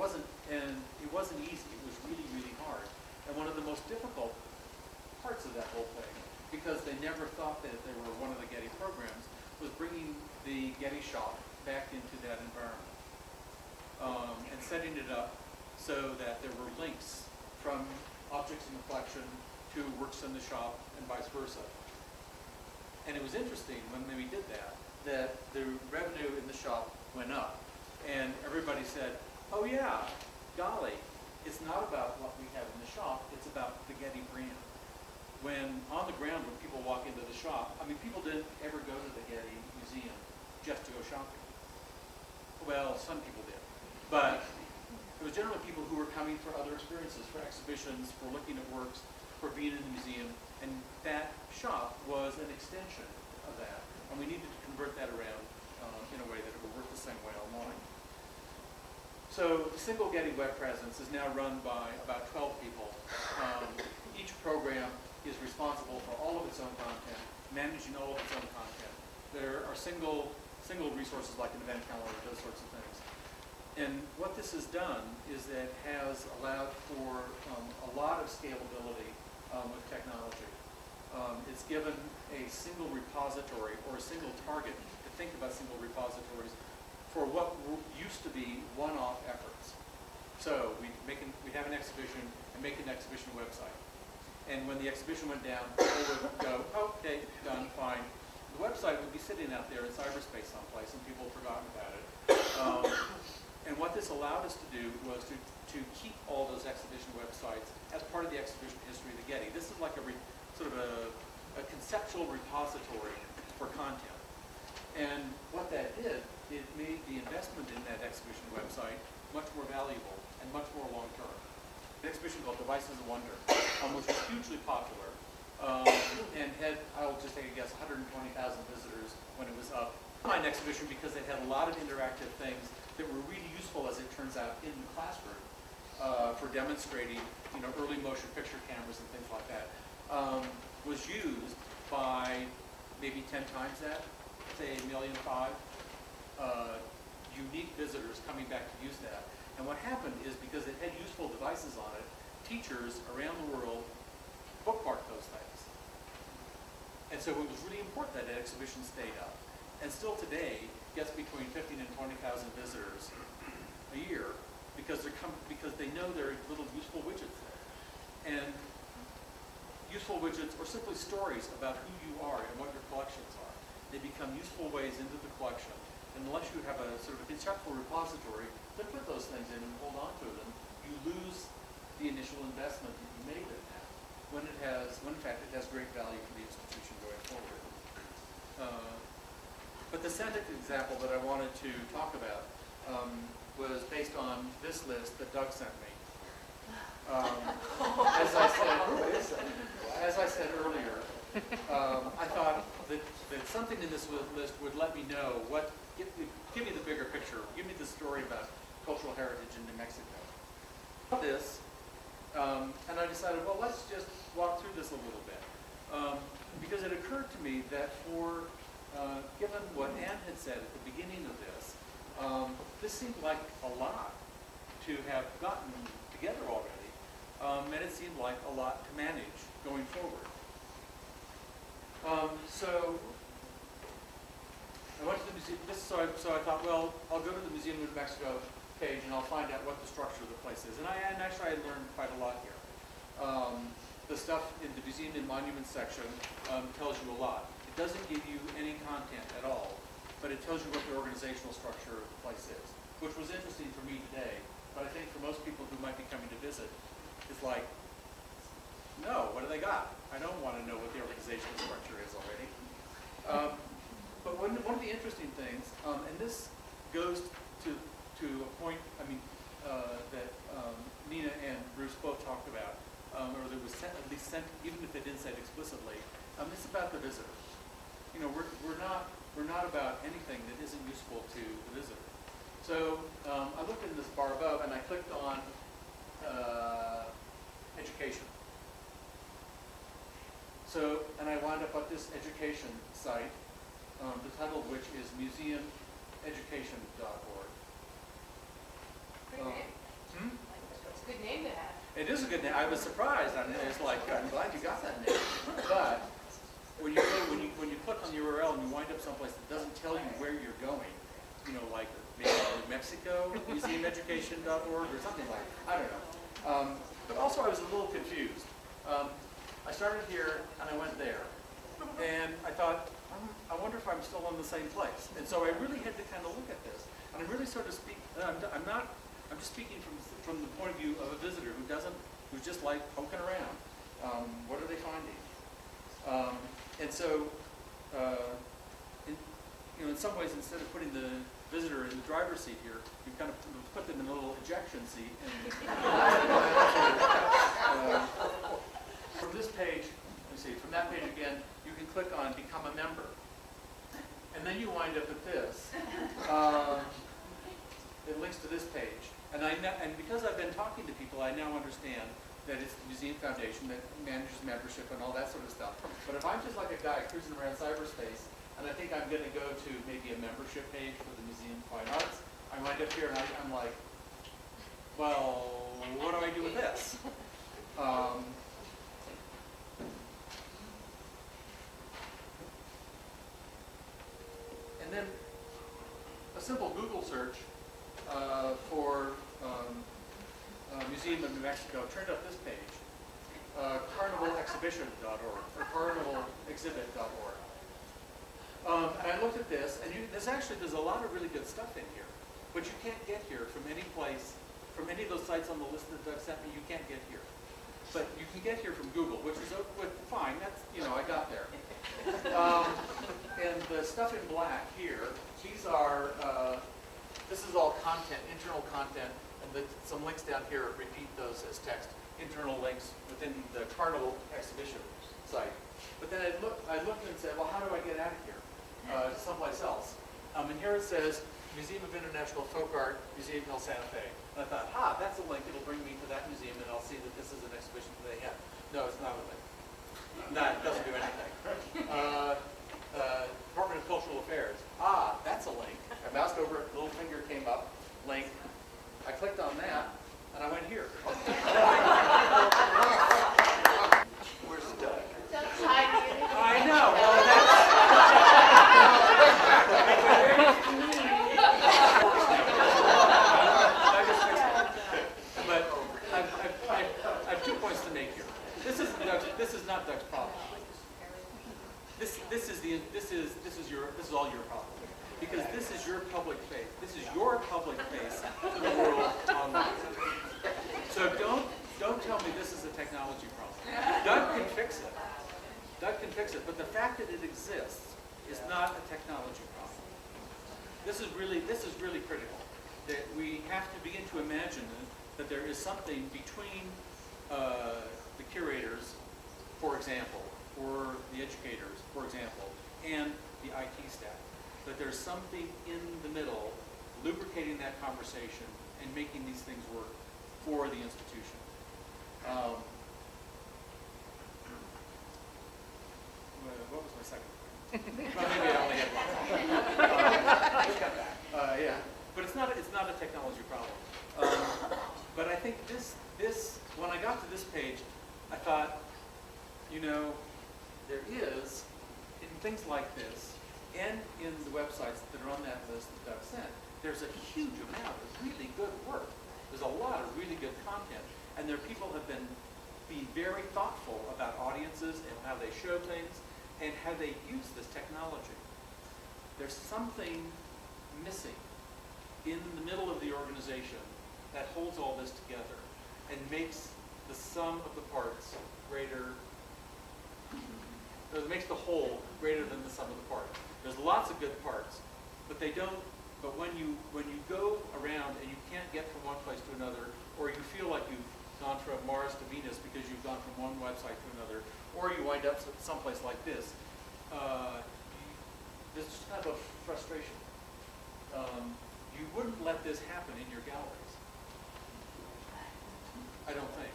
it wasn't easy. It was really, really hard. And one of the most difficult parts of that whole thing, because they never thought that they were one of the Getty programs, was bringing the Getty shop back into that environment. And setting it up so that there were links from objects in the collection to works in the shop and vice versa. And it was interesting when we did that the revenue in the shop went up. And everybody said, oh yeah, golly, it's not about what we have in the shop, it's about the Getty brand. When on the ground, when people walk into the shop, I mean, people didn't ever go to the Getty Museum just to go shopping. Well, some people did. But it was generally people who were coming for other experiences, for exhibitions, for looking at works, for being in the museum. And that shop was an extension of that. And we needed to convert that around in a way that it would work the same way online. So the single Getty web presence is now run by about 12 people. Each program is responsible for all of its own content, managing all of its own content. There are single resources like an event calendar, those sorts of things. And what this has done is that it has allowed for a lot of scalability with technology. It's given a single repository or a single target to think about single repositories for what used to be one-off efforts. So we have an exhibition and make an exhibition website. And when the exhibition went down, people would go, okay, done, fine. The website would be sitting out there in cyberspace someplace and people had forgotten about it. And what this allowed us to do was to keep all those exhibition websites as part of the exhibition history of the Getty. This is like sort of a conceptual repository for content. And what that did, it made the investment in that exhibition website much more valuable and much more long-term. An exhibition called Devices of Wonder, which was hugely popular, and had, I'll just take a guess, 120,000 visitors when it was up. An exhibition because it had a lot of interactive things that were really useful, as it turns out, in the classroom for demonstrating, early motion picture cameras and things like that. Was used by maybe 10 times that, say 1.5 million unique visitors coming back to use that. And what happened is, because it had useful devices on it, teachers around the world bookmarked those things. And so it was really important that exhibition stayed up. And still today gets between 15 and 20,000 visitors a year because they know there are little useful widgets there. And useful widgets or simply stories about who you are and what your collections are. They become useful ways into the collection. And unless you have a sort of a conceptual repository to put those things in and hold on to them, you lose the initial investment that you made in that, when in fact it has great value for the institution going forward. But the second example that I wanted to talk about was based on this list that Doug sent me. As I said earlier, I thought that something in this list would let me know give me the bigger picture, give me the story about cultural heritage in New Mexico. This, and I decided, well, let's just walk through this a little bit. Because it occurred to me that given what Anne had said at the beginning of this seemed like a lot to have gotten together already, and it seemed like a lot to manage going forward. So I went to the museum. So I thought, well, I'll go to the Museum of New Mexico page and I'll find out what the structure of the place is. And actually I learned quite a lot here. The stuff in the Museum and Monuments section tells you a lot. It doesn't give you any content at all, but it tells you what the organizational structure of the place is, which was interesting for me today. But I think for most people who might be coming to visit, it's like, no, what do they got? I don't want to know what the organizational structure is already. But one of the interesting things, and this goes to a point, that Nina and Bruce both talked about, or that was at least sent, even if they didn't say it explicitly. It's about the visitor. We're not about anything that isn't useful to the visitor. So I looked in this bar above and I clicked on education. And I wound up at this education site, the title of which is museumeducation.org. Hmm? It's a good name to have. It is a good name. I was surprised. I mean, it's like, I'm glad you got that name. But when you click on the URL and you wind up someplace that doesn't tell you where you're going, you know, like maybe New Mexico, museumeducation.org or something like that. I don't know. But also I was a little confused. I started here and I went there. And I thought, I wonder if I'm still in the same place. And so I really had to kind of look at this. And I really sort of speak, I'm just speaking from the point of view of a visitor who's just like poking around. What are they finding? And so, in some ways, instead of putting the visitor in the driver's seat here, you kind of put them in a little ejection seat. And, from this page, let me see, from that page again, you can click on Become a Member. And then you wind up at this. It links to this page. And because I've been talking to people, I now understand that it's the Museum Foundation that manages membership and all that sort of stuff. But if I'm just like a guy cruising around cyberspace, and I think I'm going to go to maybe a membership page for the Museum of Fine Arts, I wind up here and I'm like, well, what do I do with this? And then a simple Google search for Museum of New Mexico turned up this page, carnivalexhibition.org or carnivalexhibit.org. And I looked at this, and there's a lot of really good stuff in here, but you can't get here from any place, from any of those sites on the list that Doug sent me. You can't get here, but you can get here from Google, which is fine. That's, I got there. And the stuff in black here, these are. This is all content, internal content, and some links down here repeat those as text, internal links within the Carnival exhibition site. But then I looked and said, well, how do I get out of here to someplace else? And here it says Museum of International Folk Art, Museum El Santa Fe. And I thought, that's a link. It'll bring me to that museum, and I'll see that this is an exhibition that they have. No, it's not a link. No, it doesn't do anything. Department of Cultural Affairs. That's a link. I moused over it, little finger came up, link. I clicked on that, and I went here. Where's Doug? I know. Well, but I have 2 points to make here. This is not Doug's problem. This is all your problem, because this is your public face. This is your public face to the world online. So don't tell me this is a technology problem. Doug can fix it. Doug can fix it, but the fact that it exists is not a technology problem. This is really critical. That we have to begin to imagine that there is something between the curators, for example, or the educators, for example, and the IT staff. That there's something in the middle lubricating that conversation and making these things work for the institution. What was my second point? Well, maybe I only had one. Let's cut back. Yeah, but it's not a technology problem. But I think this when I got to this page, I thought, there is in things like this, and in the websites that are on that list that Doug sent, there's a huge amount of really good work. There's a lot of really good content, and there are people have been being very thoughtful about audiences and how they show things and how they use this technology. There's something missing in the middle of the organization that holds all this together and makes the sum of the parts greater. It makes the whole greater than the sum of the parts. There's lots of good parts, but they don't. But when you go around and you can't get from one place to another, or you feel like you've gone from Mars to Venus because you've gone from one website to another, or you wind up someplace like this, there's just kind of a frustration. You wouldn't let this happen in your galleries. I don't think.